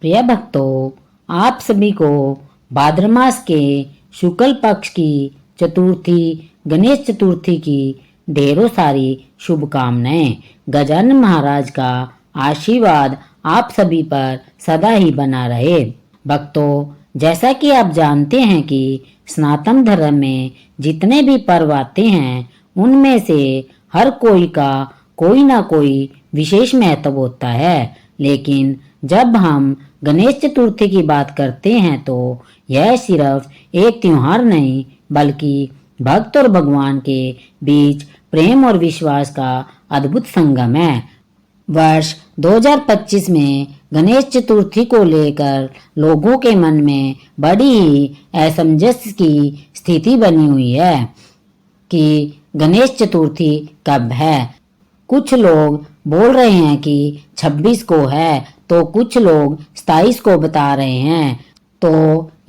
प्रिय भक्तों, आप सभी को भाद्र मास के शुक्ल पक्ष की चतुर्थी गणेश चतुर्थी की ढेरों सारी शुभकामनाएं। गजानन महाराज का आशीर्वाद आप सभी पर सदा ही बना रहे। भक्तों, जैसा कि आप जानते हैं कि सनातन धर्म में जितने भी पर्व आते हैं उनमें से हर कोई का कोई ना कोई विशेष महत्व होता है। लेकिन जब हम गणेश चतुर्थी की बात करते हैं तो यह सिर्फ एक त्योहार नहीं बल्कि भक्त और भगवान के बीच प्रेम और विश्वास का अद्भुत संगम है। वर्ष 2025 में गणेश चतुर्थी को लेकर लोगों के मन में बड़ी ही असमंजस की स्थिति बनी हुई है कि गणेश चतुर्थी कब है। कुछ लोग बोल रहे हैं कि 26 को है तो कुछ लोग 27 को बता रहे हैं। तो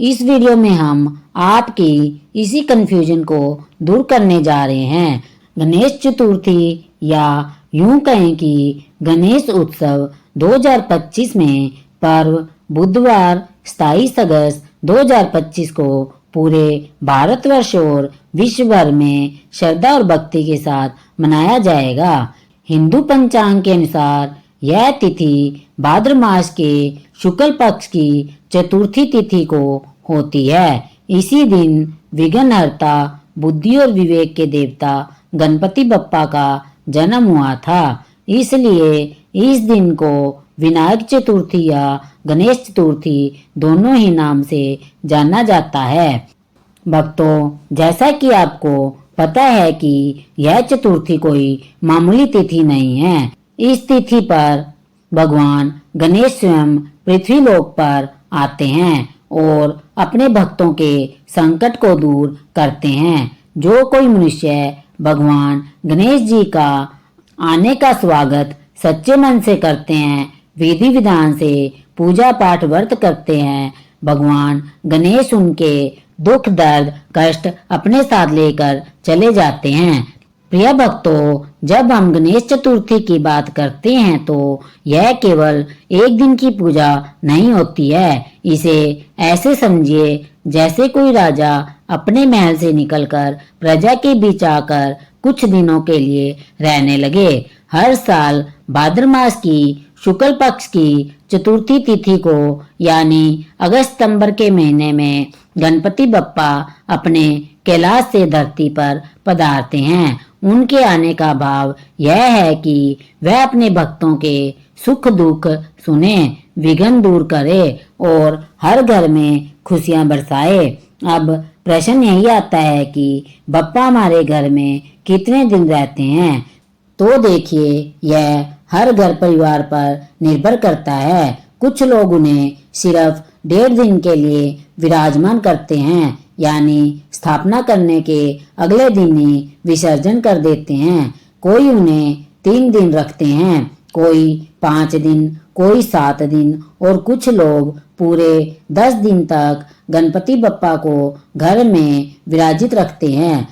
इस वीडियो में हम आपकी इसी कंफ्यूजन को दूर करने जा रहे हैं। गणेश चतुर्थी या यूं कहें कि गणेश उत्सव 2025 में पर्व बुधवार 27 अगस्त 2025 को पूरे भारतवर्ष और विश्व भर में श्रद्धा और भक्ति के साथ मनाया जाएगा। हिंदू पंचांग के अनुसार यह तिथि भाद्र मास के शुक्ल पक्ष की चतुर्थी तिथि को होती है। इसी दिन विघ्नहर्ता बुद्धि और विवेक के देवता गणपति बप्पा का जन्म हुआ था। इसलिए इस दिन को विनायक चतुर्थी या गणेश चतुर्थी दोनों ही नाम से जाना जाता है। भक्तों, जैसा कि आपको पता है कि यह चतुर्थी कोई मामूली तिथि नहीं है। इस तिथि पर भगवान गणेश स्वयं पृथ्वी लोक पर आते हैं और अपने भक्तों के संकट को दूर करते हैं। जो कोई मनुष्य भगवान गणेश जी का आने का स्वागत सच्चे मन से करते हैं, विधि विधान से पूजा पाठ व्रत करते हैं, भगवान गणेश उनके दुख दर्द कष्ट अपने साथ लेकर चले जाते हैं। प्रिय भक्तों, जब हम गणेश चतुर्थी की बात करते हैं तो यह केवल एक दिन की पूजा नहीं होती है। इसे ऐसे समझिए जैसे कोई राजा अपने महल से निकलकर प्रजा के बीच आकर कुछ दिनों के लिए रहने लगे। हर साल भाद्र मास की शुक्ल पक्ष की चतुर्थी तिथि को यानी अगस्त सितंबर के महीने में गणपति बप्पा अपने कैलाश से धरती पर पधारते हैं। उनके आने का भाव यह है कि वह अपने भक्तों के सुख दुख सुने, विघ्न दूर करे और हर घर में खुशियां बरसाए। अब प्रश्न यही आता है कि बप्पा हमारे घर में कितने दिन रहते हैं। तो देखिए, यह हर घर परिवार पर निर्भर करता है। कुछ लोग उन्हें सिर्फ 1.5 दिन के लिए विराजमान करते हैं, यानी स्थापना करने के अगले दिन ही विसर्जन कर देते हैं। कोई उन्हें 3 दिन रखते हैं, कोई 5 दिन, कोई 7 दिन और कुछ लोग पूरे 10 दिन तक गणपति बप्पा को घर में विराजित रखते हैं।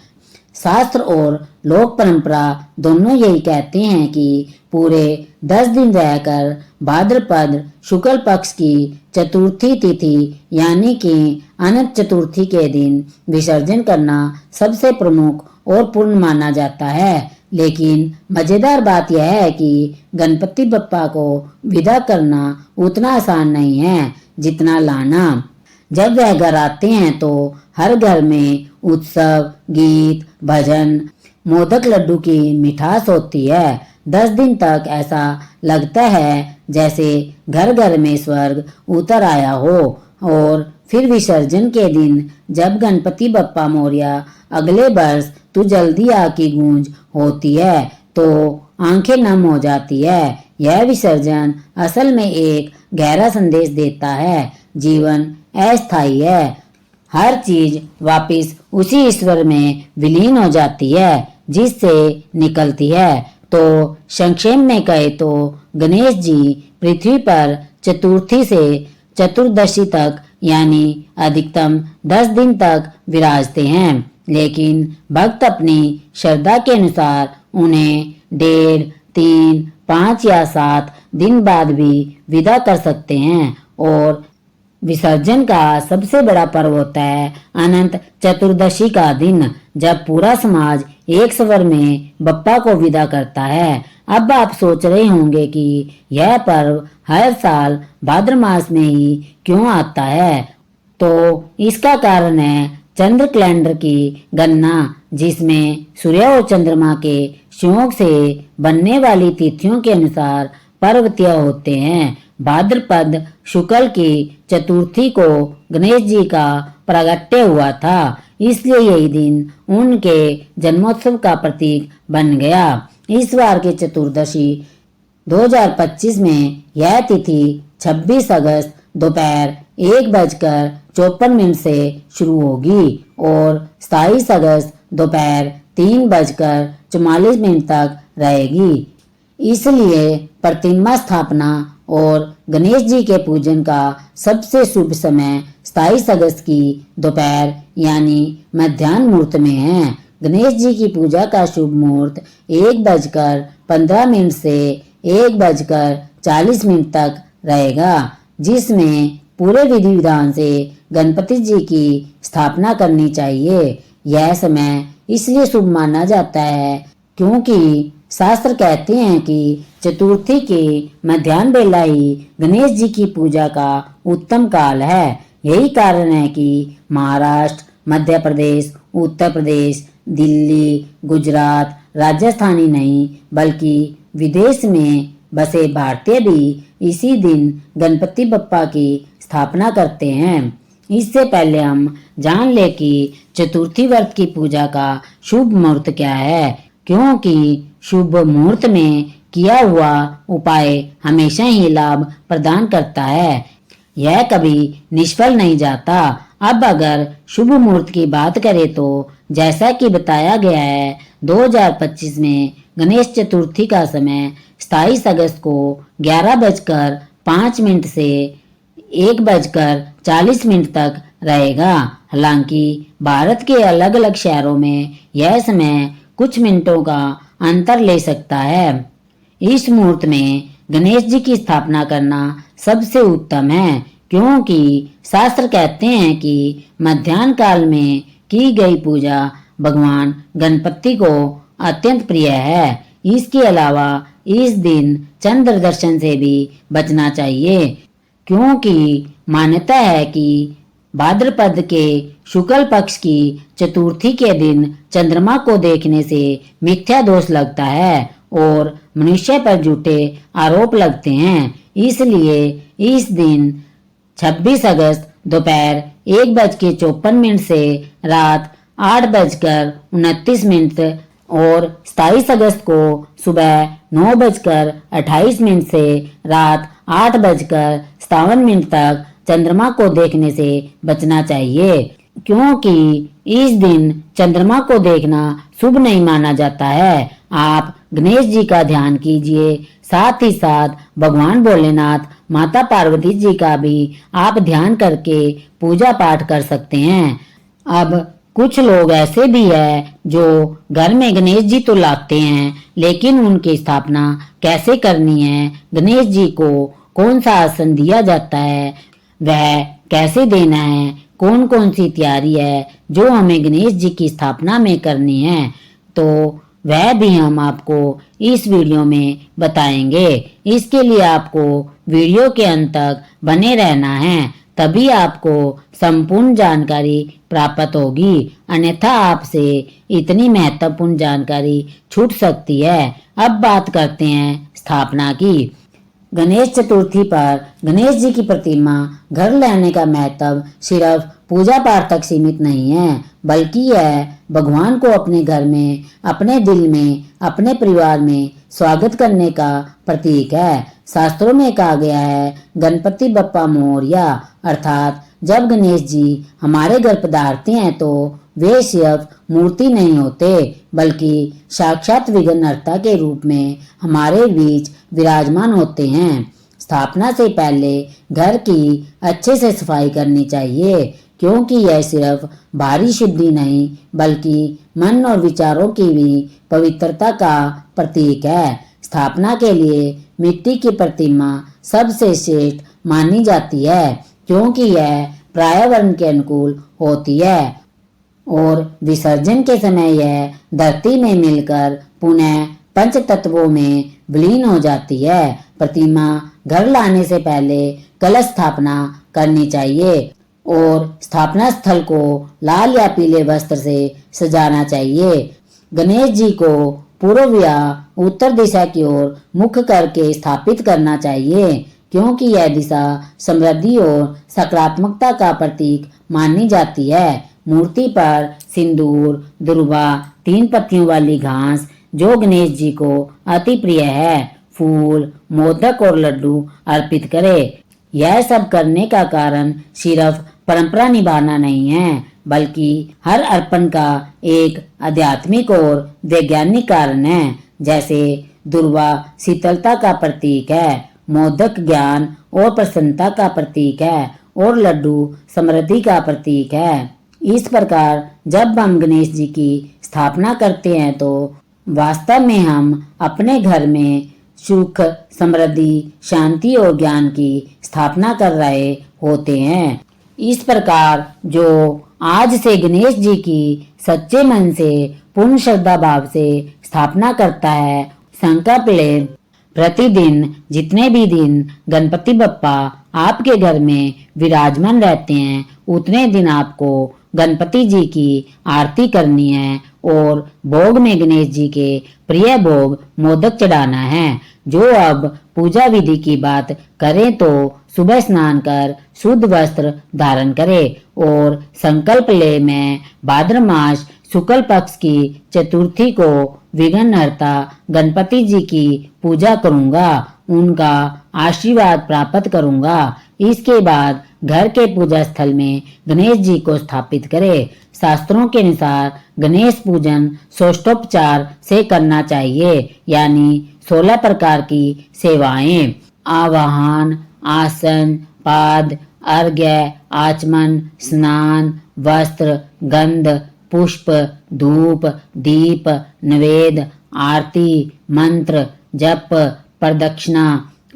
शास्त्र और लोक परंपरा दोनों यही कहते हैं कि पूरे 10 दिन रहकर भाद्रपद शुक्ल पक्ष की चतुर्थी तिथि यानी कि अनंत चतुर्थी के दिन विसर्जन करना सबसे प्रमुख और पूर्ण माना जाता है। लेकिन मजेदार बात यह है कि गणपति बप्पा को विदा करना उतना आसान नहीं है जितना लाना। जब वह घर आते हैं तो हर घर में उत्सव, गीत, भजन, मोदक लड्डू की मिठास होती है। 10 दिन तक ऐसा लगता है जैसे घर घर में स्वर्ग उतर आया हो। और फिर विसर्जन के दिन जब गणपति बप्पा मोरया अगले वर्ष तू जल्दी आ की गूंज होती है तो आंखें नम हो जाती है। यह विसर्जन असल में एक गहरा संदेश देता है, जीवन अस्थायी है, हर चीज वापिस उसी ईश्वर में विलीन हो जाती है जिससे निकलती है। तो संक्षेप में कहे तो गणेश जी पृथ्वी पर चतुर्थी से चतुर्दशी तक यानी अधिकतम 10 दिन तक विराजते हैं। लेकिन भक्त अपनी श्रद्धा के अनुसार उन्हें 1.5, 3, 5 या 7 दिन बाद भी विदा कर सकते हैं और विसर्जन का सबसे बड़ा पर्व होता है अनंत चतुर्दशी का दिन, जब पूरा समाज एक स्वर में बप्पा को विदा करता है। अब आप सोच रहे होंगे कि यह पर्व हर साल भाद्र मास में ही क्यों आता है। तो इसका कारण है चंद्र कैलेंडर की गणना, जिसमें सूर्य और चंद्रमा के संयोग से बनने वाली तिथियों के अनुसार पर्व तय होते हैं। भाद्रपद शुक्ल की चतुर्थी को गणेश जी का प्रागट्य हुआ था, इसलिए यही दिन उनके जन्मोत्सव का प्रतीक बन गया। इस बार की चतुर्दशी 2025 में यह तिथि 26 अगस्त दोपहर 1:54 से शुरू होगी और 27 अगस्त दोपहर 3:44 तक रहेगी। इसलिए प्रतिमा स्थापना और गणेश जी के पूजन का सबसे शुभ समय 27 अगस्त की दोपहर यानी मध्याह्न मुहूर्त में है। गणेश जी की पूजा का शुभ मुहूर्त 1:15 से 1:40 तक रहेगा, जिसमें पूरे विधि विधान से गणपति जी की स्थापना करनी चाहिए। यह समय इसलिए शुभ माना जाता है क्योंकि शास्त्र कहते हैं कि चतुर्थी के मध्याह्न बेला ही गणेश जी की पूजा का उत्तम काल है। यही कारण है कि महाराष्ट्र, मध्य प्रदेश, उत्तर प्रदेश, दिल्ली, गुजरात, राजस्थान ही नहीं बल्कि विदेश में बसे भारतीय भी इसी दिन गणपति बप्पा की स्थापना करते हैं। इससे पहले हम जान ले कि चतुर्थी व्रत की पूजा का शुभ मुहूर्त क्या है, क्योंकि शुभ मुहूर्त में किया हुआ उपाय हमेशा ही लाभ प्रदान करता है, यह कभी निष्फल नहीं जाता। अब अगर शुभ मुहूर्त की बात करें तो जैसा कि बताया गया है 2025 में गणेश चतुर्थी का समय 27 अगस्त को 11:05 से 1:40 तक रहेगा। हालांकि भारत के अलग अलग शहरों में यह समय कुछ मिनटों का अंतर ले सकता है। इस मुहूर्त में गणेश जी की स्थापना करना सबसे उत्तम है, क्योंकि शास्त्र कहते हैं कि मध्याह्न काल में की गई पूजा भगवान गणपति को अत्यंत प्रिय है। इसके अलावा इस दिन चंद्र दर्शन से भी बचना चाहिए, क्योंकि मान्यता है कि भाद्रपद के शुक्ल पक्ष की चतुर्थी के दिन चंद्रमा को देखने से मिथ्या दोष लगता है और मनुष्य पर झूठे आरोप लगते हैं। इसलिए इस दिन 26 अगस्त दोपहर 1:54 से रात 8:29 और 27 अगस्त को सुबह 9:28 से रात 8:57 तक चंद्रमा को देखने से बचना चाहिए, क्योंकि इस दिन चंद्रमा को देखना शुभ नहीं माना जाता है। आप गणेश जी का ध्यान कीजिए, साथ ही साथ भगवान भोलेनाथ, माता पार्वती जी का भी आप ध्यान करके पूजा पाठ कर सकते हैं। अब कुछ लोग ऐसे भी हैं जो घर में गणेश जी तो लाते हैं, लेकिन उनकी स्थापना कैसे करनी है, गणेश जी को कौन सा आसन दिया जाता है, वह कैसे देना है, कौन कौन सी तैयारी है जो हमें गणेश जी की स्थापना में करनी है, तो वह भी हम आपको इस वीडियो में बताएंगे। इसके लिए आपको वीडियो के अंत तक बने रहना है, तभी आपको संपूर्ण जानकारी प्राप्त होगी, अन्यथा आपसे इतनी महत्वपूर्ण जानकारी छूट सकती है। अब बात करते हैं स्थापना की। गणेश चतुर्थी पर गणेश जी की प्रतिमा घर लाने का महत्व सिर्फ पूजा पाठ तक सीमित नहीं है, बल्कि यह भगवान को अपने घर में, अपने दिल में, अपने परिवार में स्वागत करने का प्रतीक है। शास्त्रों में कहा गया है, गणपति बप्पा मोरया, अर्थात जब गणेश जी हमारे घर पधारते हैं तो वे सिर्फ मूर्ति नहीं होते, बल्कि साक्षात विघ्नहर्ता के रूप में हमारे बीच विराजमान होते हैं। स्थापना से पहले घर की अच्छे से सफाई करनी चाहिए, क्योंकि यह सिर्फ बाहरी शुद्धि नहीं बल्कि मन और विचारों की भी पवित्रता का प्रतीक है। स्थापना के लिए मिट्टी की प्रतिमा सबसे श्रेष्ठ मानी जाती है, क्योंकि यह पर्यावरण के अनुकूल होती है और विसर्जन के समय यह धरती में मिलकर पुनः पंच तत्वों में विलीन हो जाती है। प्रतिमा घर लाने से पहले कलश स्थापना करनी चाहिए और स्थापना स्थल को लाल या पीले वस्त्र से सजाना चाहिए। गणेश जी को पूर्व या उत्तर दिशा की ओर मुख करके स्थापित करना चाहिए, क्योंकि यह दिशा समृद्धि और सकारात्मकता का प्रतीक मानी जाती है। मूर्ति पर सिंदूर, दुर्वा, 3 पत्तियों वाली घास जो गणेश जी को अति प्रिय है, फूल, मोदक और लड्डू अर्पित करें। यह सब करने का कारण सिर्फ परंपरा निभाना नहीं है, बल्कि हर अर्पण का एक आध्यात्मिक और वैज्ञानिक कारण है। जैसे दुर्वा शीतलता का प्रतीक है, मोदक ज्ञान और प्रसन्नता का प्रतीक है और लड्डू समृद्धि का प्रतीक है। इस प्रकार जब हम गणेश जी की स्थापना करते हैं तो वास्तव में हम अपने घर में सुख, समृद्धि, शांति और ज्ञान की स्थापना कर रहे होते हैं। इस प्रकार जो आज से गणेश जी की सच्चे मन से पूर्ण श्रद्धा भाव से स्थापना करता है, संकल्प ले प्रतिदिन जितने भी दिन गणपति बप्पा आपके घर में विराजमान रहते हैं, उतने दिन आपको गणपति जी की आरती करनी है और भोग में गणेश जी के प्रिय भोग मोदक चढ़ाना है। जो अब पूजा विधि की बात करें तो सुबह स्नान कर शुद्ध वस्त्र धारण करे और संकल्प ले मैं भाद्र मास शुक्ल पक्ष की चतुर्थी को विघ्नहर्ता गणपति जी की पूजा करूंगा, उनका आशीर्वाद प्राप्त करूंगा। इसके बाद घर के पूजा स्थल में गणेश जी को स्थापित करें। शास्त्रों के अनुसार गणेश पूजन षोडशोपचार से करना चाहिए, यानी 16 प्रकार की सेवाएं, आवाहन, आसन, पाद, अर्घ्य, आचमन, स्नान, वस्त्र, गंध, पुष्प, धूप, दीप, नैवेद्य, आरती, मंत्र, जप, प्रदक्षिणा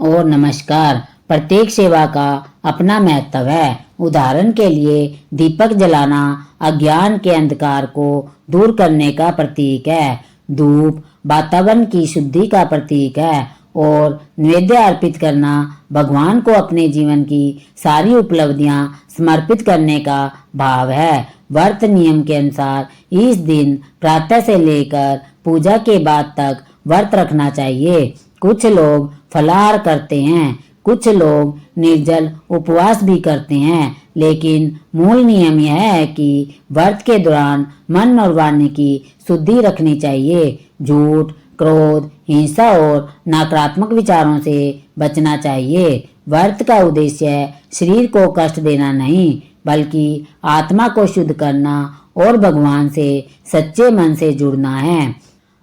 और नमस्कार। प्रत्येक सेवा का अपना महत्व है। उदाहरण के लिए दीपक जलाना अज्ञान के अंधकार को दूर करने का प्रतीक है, धूप वातावरण की शुद्धि का प्रतीक है और नैवेद्य अर्पित करना भगवान को अपने जीवन की सारी उपलब्धियां समर्पित करने का भाव है। व्रत नियम के अनुसार इस दिन प्रातः से लेकर पूजा के बाद तक व्रत रखना चाहिए। कुछ लोग फलाहार करते हैं, कुछ लोग निर्जल उपवास भी करते हैं, लेकिन मूल नियम यह है कि व्रत के दौरान मन और वाणी की शुद्धि रखनी चाहिए। झूठ, क्रोध, हिंसा और नकारात्मक विचारों से बचना चाहिए। व्रत का उद्देश्य शरीर को कष्ट देना नहीं, बल्कि आत्मा को शुद्ध करना और भगवान से सच्चे मन से जुड़ना है।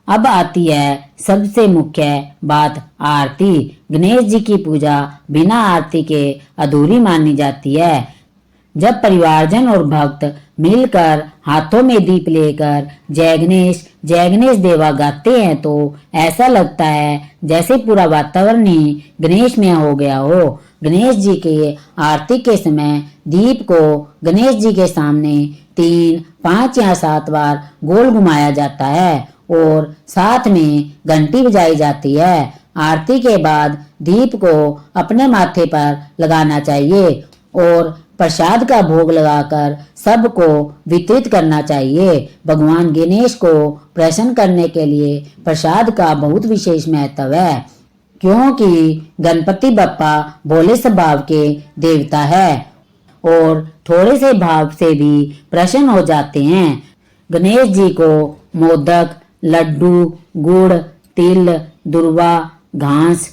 अब आती है सबसे मुख्य बात, आरती। गणेश जी की पूजा बिना आरती के अधूरी मानी जाती है। जब परिवारजन और भक्त मिलकर हाथों में दीप लेकर जय गणेश देवा गाते हैं तो ऐसा लगता है जैसे पूरा वातावरण ही गणेश में हो गया हो। गणेश जी के आरती के समय दीप को गणेश जी के सामने 3, 5 या 7 बार गोल घुमाया जाता है और साथ में घंटी बजाई जाती है। आरती के बाद दीप को अपने माथे पर लगाना चाहिए और प्रसाद का भोग लगाकर सबको वितरित करना चाहिए। भगवान गणेश को प्रसन्न करने के लिए प्रसाद का बहुत विशेष महत्व है, क्योंकि गणपति बप्पा भोले स्वभाव के देवता है और थोड़े से भाव से भी प्रसन्न हो जाते हैं। गणेश जी को मोदक, लड्डू, गुड़, तिल, दुर्वा, घास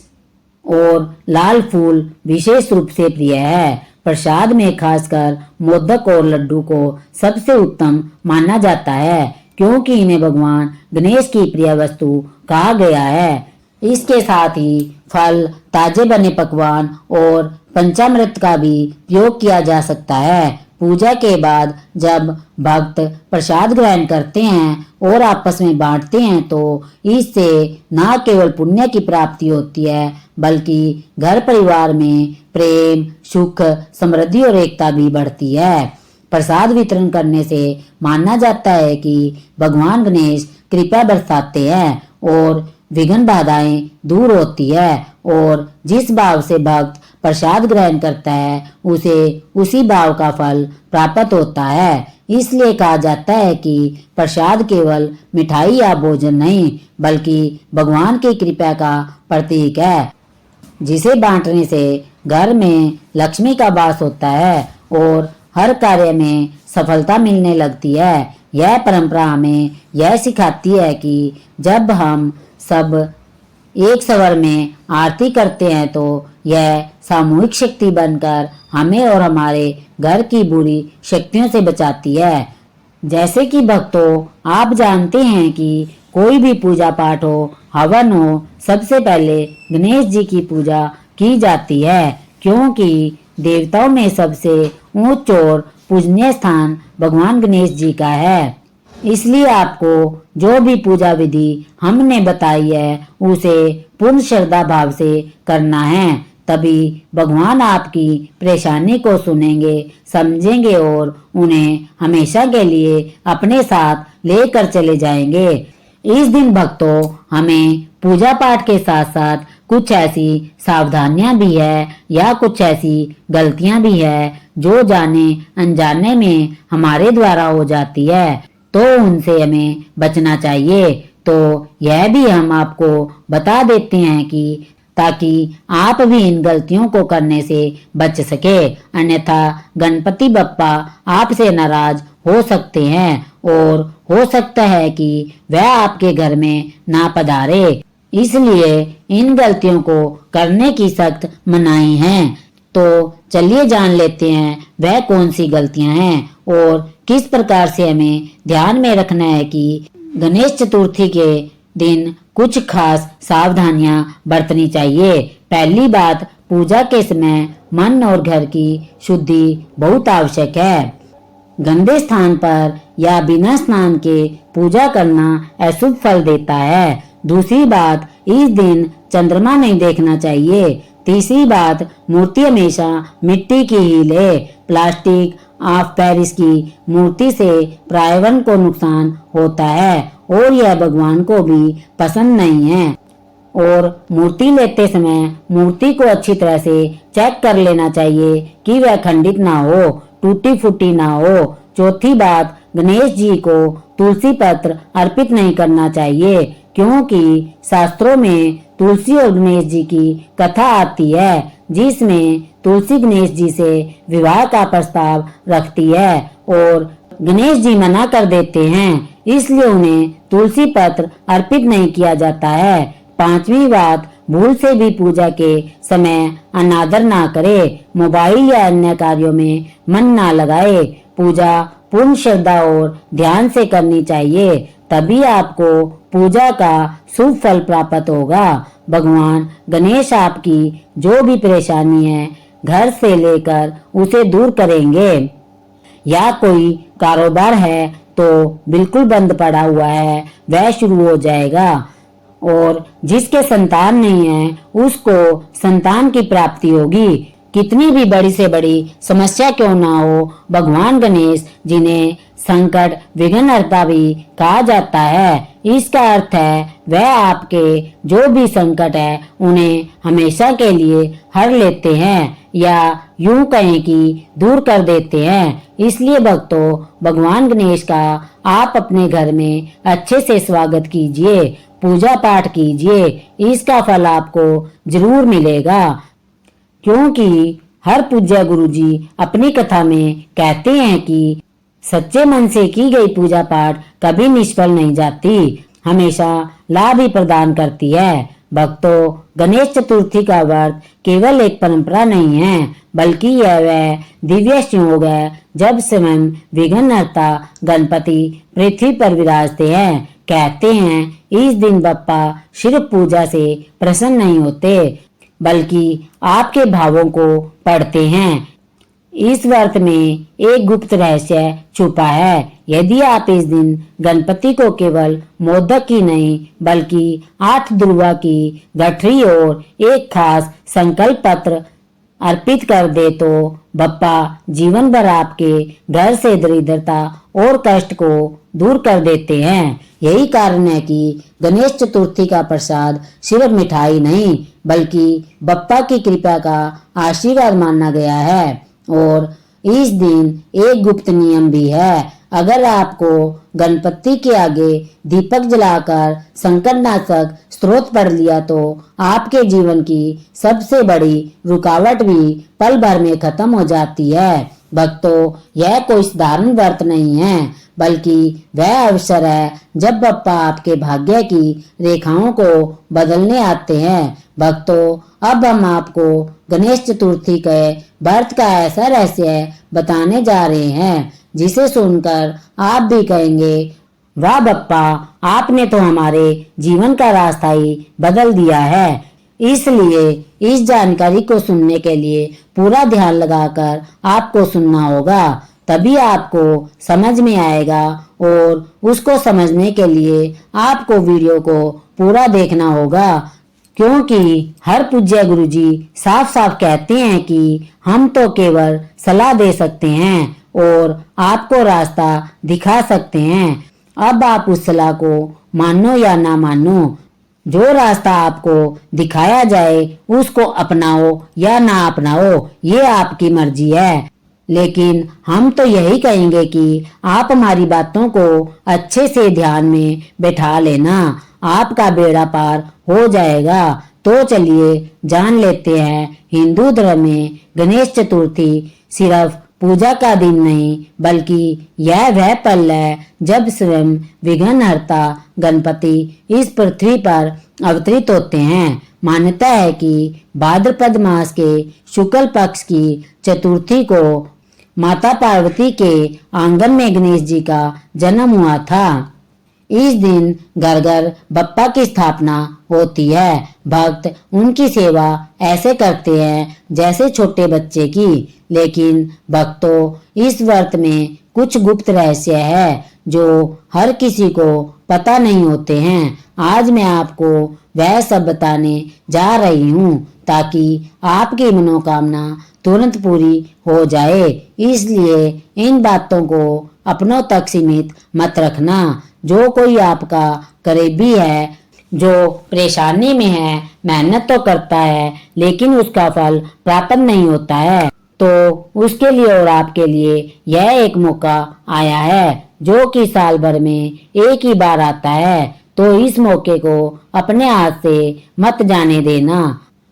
और लाल फूल विशेष रूप से प्रिय है। प्रसाद में खासकर मोदक और लड्डू को सबसे उत्तम माना जाता है, क्योंकि इन्हें भगवान गणेश की प्रिय वस्तु कहा गया है। इसके साथ ही फल, ताजे बने पकवान और पंचामृत का भी प्रयोग किया जा सकता है। पूजा के बाद जब भक्त प्रसाद ग्रहण करते हैं और आपस में बांटते हैं तो इससे न केवल पुण्य की प्राप्ति होती है बल्कि घर परिवार में प्रेम, सुख, समृद्धि और एकता भी बढ़ती है। प्रसाद वितरण करने से माना जाता है कि भगवान गणेश कृपा बरसाते हैं और विघ्न बाधाएं दूर होती है और जिस भाव से भक्त प्रसाद ग्रहण करता है उसे उसी भाव का फल प्राप्त होता है। इसलिए कहा जाता है कि प्रसाद केवल मिठाई या भोजन नहीं बल्कि भगवान की कृपा का प्रतीक है, जिसे बांटने से घर में लक्ष्मी का वास होता है और हर कार्य में सफलता मिलने लगती है। यह परंपरा हमें यह सिखाती है कि जब हम सब एक स्वर में आरती करते हैं तो यह सामूहिक शक्ति बनकर हमें और हमारे घर की बुरी शक्तियों से बचाती है। जैसे कि भक्तों, आप जानते हैं कि कोई भी पूजा पाठ हो, हवन हो, सबसे पहले गणेश जी की पूजा की जाती है क्योंकि देवताओं में सबसे ऊंच और पूजनीय स्थान भगवान गणेश जी का है। इसलिए आपको जो भी पूजा विधि हमने बताई है उसे पूर्ण श्रद्धा भाव से करना है, तभी भगवान आपकी परेशानी को सुनेंगे, समझेंगे और उन्हें हमेशा के लिए अपने साथ लेकर चले जाएंगे। इस दिन भक्तों, हमें पूजा पाठ के साथ साथ कुछ ऐसी सावधानियां भी है या कुछ ऐसी गलतियां भी है जो जाने अनजाने में हमारे द्वारा हो जाती है, तो उनसे हमें बचना चाहिए। तो यह भी हम आपको बता देते हैं कि ताकि आप भी इन गलतियों को करने से बच सके, अन्यथा गणपति बप्पा आपसे नाराज हो सकते हैं और हो सकता है कि वह आपके घर में ना पधारे। इसलिए इन गलतियों को करने की सख्त मनाही है। तो चलिए जान लेते हैं वह कौन सी गलतियां हैं और किस प्रकार से हमें ध्यान में रखना है कि गणेश चतुर्थी के दिन कुछ खास सावधानियां बरतनी चाहिए। पहली बात, पूजा के समय मन और घर की शुद्धि बहुत आवश्यक है। गंदे स्थान पर या बिना स्नान के पूजा करना अशुभ फल देता है। दूसरी बात, इस दिन चंद्रमा नहीं देखना चाहिए। तीसरी बात, मूर्ति हमेशा मिट्टी की ही ले। प्लास्टिक ऑफ पेरिस की मूर्ति से पर्यावरण को नुकसान होता है और यह भगवान को भी पसंद नहीं है। और मूर्ति लेते समय मूर्ति को अच्छी तरह से चेक कर लेना चाहिए कि वह खंडित ना हो, टूटी फूटी ना हो। चौथी बात, गणेश जी को तुलसी पत्र अर्पित नहीं करना चाहिए क्योंकि शास्त्रों में तुलसी और गणेश जी की कथा आती है जिसमें तुलसी गणेश जी से विवाह का प्रस्ताव रखती है और गणेश जी मना कर देते हैं, इसलिए उन्हें तुलसी पत्र अर्पित नहीं किया जाता है। पांचवी बात, भूल से भी पूजा के समय अनादर ना करे, मोबाइल या अन्य कार्यों में मन ना लगाए। पूजा पूर्ण श्रद्धा और ध्यान से करनी चाहिए, तभी आपको पूजा का शुभ फल प्राप्त होगा। भगवान गणेश आपकी जो भी परेशानी है घर से लेकर उसे दूर करेंगे। या कोई कारोबार है तो बिल्कुल बंद पड़ा हुआ है वह शुरू हो जाएगा और जिसके संतान नहीं है उसको संतान की प्राप्ति होगी। कितनी भी बड़ी से बड़ी समस्या क्यों ना हो, भगवान गणेश जिन्हें संकट विघ्नहर्ता भी कहा जाता है, इसका अर्थ है वह आपके जो भी संकट है उन्हें हमेशा के लिए हर लेते हैं या यूं कहें कि दूर कर देते हैं। इसलिए भक्तों, भगवान गणेश का आप अपने घर में अच्छे से स्वागत कीजिए, पूजा पाठ कीजिए, इसका फल आपको जरूर मिलेगा। क्योंकि हर पूज्य गुरु जी अपनी कथा में कहते हैं कि सच्चे मन से की गई पूजा पाठ कभी निष्फल नहीं जाती, हमेशा लाभ ही प्रदान करती है। भक्तों, गणेश चतुर्थी का व्रत केवल एक परंपरा नहीं है बल्कि यह वह दिव्य संयोग है जब स्वयं विघ्नहर्ता गणपति पृथ्वी पर विराजते हैं। कहते हैं इस दिन बप्पा सिर्फ पूजा से प्रसन्न नहीं होते बल्कि आपके भावों को पढ़ते हैं। इस व्रत में एक गुप्त रहस्य छुपा है। यदि आप इस दिन गणपति को केवल मोदक की नहीं बल्कि 8 दुर्वा की गठरी और एक खास संकल्प पत्र अर्पित कर दे तो बप्पा जीवन भर आपके घर से दरिद्रता और कष्ट को दूर कर देते हैं। यही कारण है कि गणेश चतुर्थी का प्रसाद सिर्फ मिठाई नहीं बल्कि बप्पा की कृपा का आशीर्वाद माना गया है। और इस दिन एक गुप्त नियम भी है। अगर आपको गणपति के आगे दीपक जलाकर संकटनाशक स्त्रोत पढ़ लिया तो आपके जीवन की सबसे बड़ी रुकावट भी पल भर में खत्म हो जाती है। भक्तों, यह कोई साधारण व्रत नहीं है बल्कि वह अवसर है जब बप्पा आपके भाग्य की रेखाओं को बदलने आते हैं। भक्तों, अब हम आपको गणेश चतुर्थी के व्रत का ऐसा रहस्य बताने जा रहे हैं जिसे सुनकर आप भी कहेंगे, वाह बप्पा, आपने तो हमारे जीवन का रास्ता ही बदल दिया है। इसलिए इस जानकारी को सुनने के लिए पूरा ध्यान लगाकर आपको सुनना होगा, तभी आपको समझ में आएगा। और उसको समझने के लिए आपको वीडियो को पूरा देखना होगा, क्योंकि हर पूज्य गुरुजी साफ साफ कहते हैं कि हम तो केवल सलाह दे सकते हैं और आपको रास्ता दिखा सकते हैं। अब आप उस सलाह को मानो या ना मानो, जो रास्ता आपको दिखाया जाए उसको अपनाओ या ना अपनाओ, ये आपकी मर्जी है। लेकिन हम तो यही कहेंगे कि आप हमारी बातों को अच्छे से ध्यान में बैठा लेना, आपका बेड़ा पार हो जाएगा। तो चलिए जान लेते हैं, हिंदू धर्म में गणेश चतुर्थी सिर्फ पूजा का दिन नहीं बल्कि यह वह पल है जब स्वयं विघ्नहर्ता गणपति इस पृथ्वी पर अवतरित होते हैं। मान्यता है कि भाद्रपद मास के शुक्ल पक्ष की चतुर्थी को माता पार्वती के आंगन में गणेश जी का जन्म हुआ था। इस दिन घर घर बप्पा की स्थापना होती है। भक्त उनकी सेवा ऐसे करते हैं जैसे छोटे बच्चे की। लेकिन भक्तों, इस व्रत में कुछ गुप्त रहस्य है जो हर किसी को पता नहीं होते हैं। आज मैं आपको वह सब बताने जा रही हूँ ताकि आपकी मनोकामना तुरंत पूरी हो जाए। इसलिए इन बातों को अपनों तक सीमित मत रखना। जो कोई आपका करीबी है, जो परेशानी में है, मेहनत तो करता है लेकिन उसका फल प्राप्त नहीं होता है, तो उसके लिए और आपके लिए यह एक मौका आया है जो कि साल भर में एक ही बार आता है। तो इस मौके को अपने हाथ से मत जाने देना।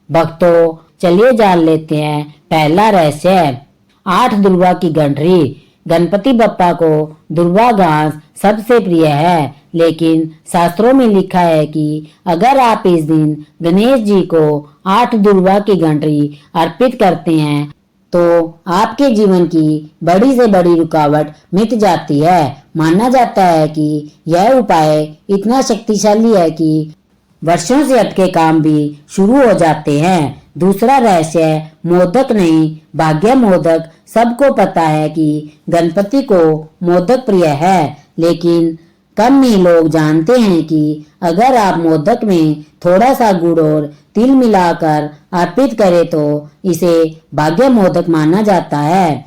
भक्तों, चलिए जान लेते हैं पहला रहस्य। 8 दुर्वा की गठरी। गणपति बप्पा को दुर्वा घास सबसे प्रिय है, लेकिन शास्त्रों में लिखा है कि अगर आप इस दिन गणेश जी को 8 दुर्वा की गठरी अर्पित करते हैं तो आपके जीवन की बड़ी से बड़ी रुकावट मिट जाती है। माना जाता है कि यह उपाय इतना शक्तिशाली है कि वर्षों से अटके काम भी शुरू हो जाते हैं। दूसरा रहस्य, मोदक नहीं भाग्य मोदक। सबको पता है कि गणपति को मोदक प्रिय है, लेकिन कम ही लोग जानते हैं कि अगर आप मोदक में थोड़ा सा गुड़ और तिल मिलाकर अर्पित करें तो इसे भाग्य मोदक माना जाता है।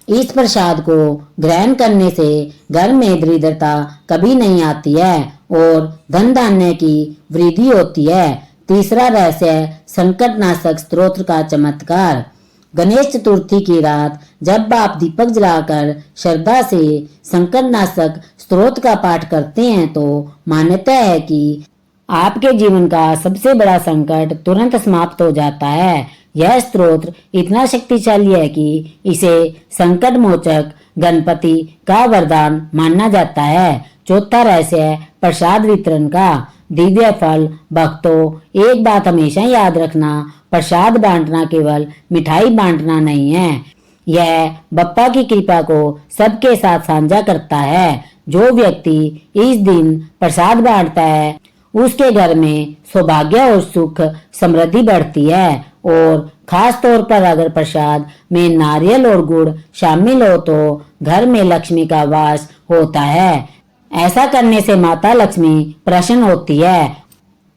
इस प्रसाद को ग्रहण करने से घर में दरिद्रता कभी नहीं आती है और धन धान्य की वृद्धि होती है। तीसरा रहस्य, संकटनाशक स्तोत्र का चमत्कार। गणेश चतुर्थी की रात जब आप दीपक जलाकर श्रद्धा से संकटनाशक स्तोत्र का पाठ करते हैं तो मान्यता है कि आपके जीवन का सबसे बड़ा संकट तुरंत समाप्त हो जाता है। यह स्तोत्र इतना शक्तिशाली है कि इसे संकट मोचक गणपति का वरदान माना जाता है। चौथा रहस्य, प्रसाद वितरण का दिव्य फल। भक्तों, एक बात हमेशा याद रखना, प्रसाद बांटना केवल मिठाई बांटना नहीं है, यह बप्पा की कृपा को सबके साथ साझा करता है। जो व्यक्ति इस दिन प्रसाद बांटता है उसके घर में सौभाग्य और सुख समृद्धि बढ़ती है और खास तौर पर अगर प्रसाद में नारियल और गुड़ शामिल हो तो घर में लक्ष्मी का वास होता है। ऐसा करने से माता लक्ष्मी प्रसन्न होती है।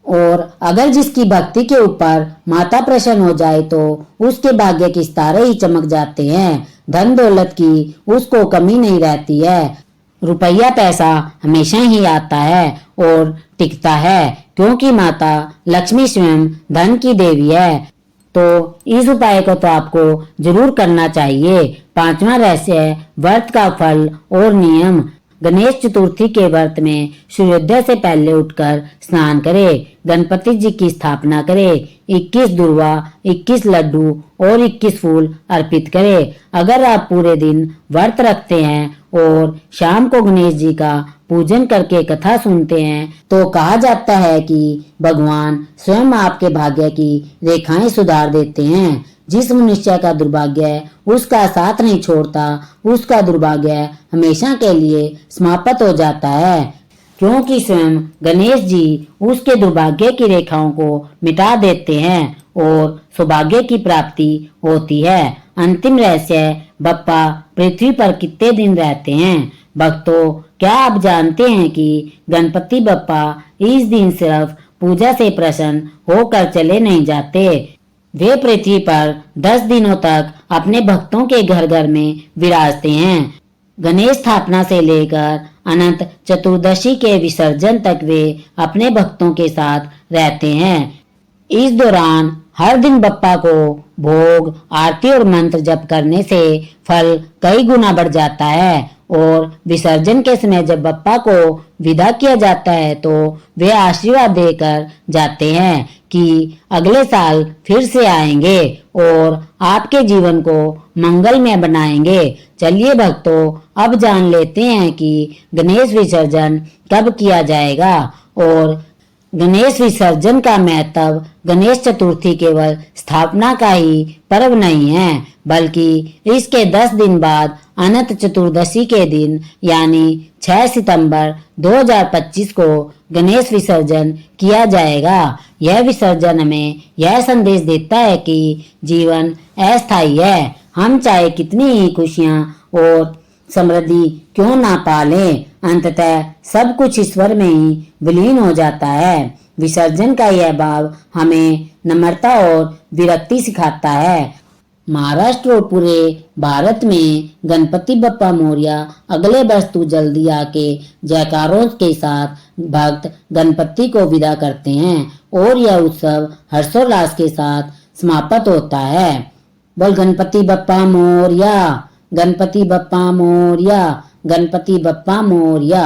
और अगर जिसकी भक्ति के ऊपर माता प्रसन्न हो जाए तो उसके भाग्य के सितारे ही चमक जाते हैं। धन दौलत की उसको कमी नहीं रहती है। रुपया पैसा हमेशा ही आता है और टिकता है, क्योंकि माता लक्ष्मी स्वयं धन की देवी है। तो इस उपाय को तो आपको जरूर करना चाहिए। पांचवा रहस्य, व्रत का फल और नियम। गणेश चतुर्थी के व्रत में सूर्योदय से पहले उठकर स्नान करें, गणपति जी की स्थापना करें, 21 दुर्वा, 21 लड्डू और 21 फूल अर्पित करें। अगर आप पूरे दिन व्रत रखते हैं और शाम को गणेश जी का पूजन करके कथा सुनते हैं तो कहा जाता है कि भगवान स्वयं आपके भाग्य की रेखाएं सुधार देते हैं। जिस मनुष्य का दुर्भाग्य उसका साथ नहीं छोड़ता, उसका दुर्भाग्य हमेशा के लिए समाप्त हो जाता है, क्योंकि स्वयं गणेश जी उसके दुर्भाग्य की रेखाओं को मिटा देते हैं और सौभाग्य की प्राप्ति होती है। अंतिम रहस्य, बप्पा पृथ्वी पर कितने दिन रहते हैं। भक्तों, क्या आप जानते हैं कि गणपति बप्पा इस दिन सिर्फ पूजा से प्रसन्न होकर चले नहीं जाते, वे पृथ्वी पर 10 दिनों तक अपने भक्तों के घर घर में विराजते हैं। गणेश स्थापना से लेकर अनंत चतुर्दशी के विसर्जन तक वे अपने भक्तों के साथ रहते हैं। इस दौरान हर दिन बप्पा को भोग, आरती और मंत्र जप करने से फल कई गुना बढ़ जाता है। और विसर्जन के समय जब बप्पा को विदा किया जाता है तो वे आशीर्वाद देकर जाते हैं कि अगले साल फिर से आएंगे और आपके जीवन को मंगलमय बनाएंगे। चलिए भक्तों, अब जान लेते हैं कि गणेश विसर्जन कब किया जाएगा। और गणेश विसर्जन का महत्व गणेश चतुर्थी केवल स्थापना का ही पर्व नहीं है, बल्कि इसके 10 दिन बाद अनंत चतुर्दशी के दिन यानी 6 सितंबर 2025 को गणेश विसर्जन किया जाएगा। यह विसर्जन हमें यह संदेश देता है कि जीवन अस्थायी है। हम चाहे कितनी ही खुशियां और समृद्धि क्यों ना पालें, अंततः सब कुछ ईश्वर में ही विलीन हो जाता है। विसर्जन का यह भाव हमें नम्रता और विरक्ति सिखाता है। महाराष्ट्र और पूरे भारत में गणपति बप्पा मोरया अगले वर्ष तू जल्दी आके जयकारों के साथ भक्त गणपति को विदा करते हैं और यह उत्सव हर्षोल्लास के साथ समाप्त होता है। बोल गणपति बप्पा मोरया, गणपति बप्पा मोरया, गणपति बप्पा मोरया।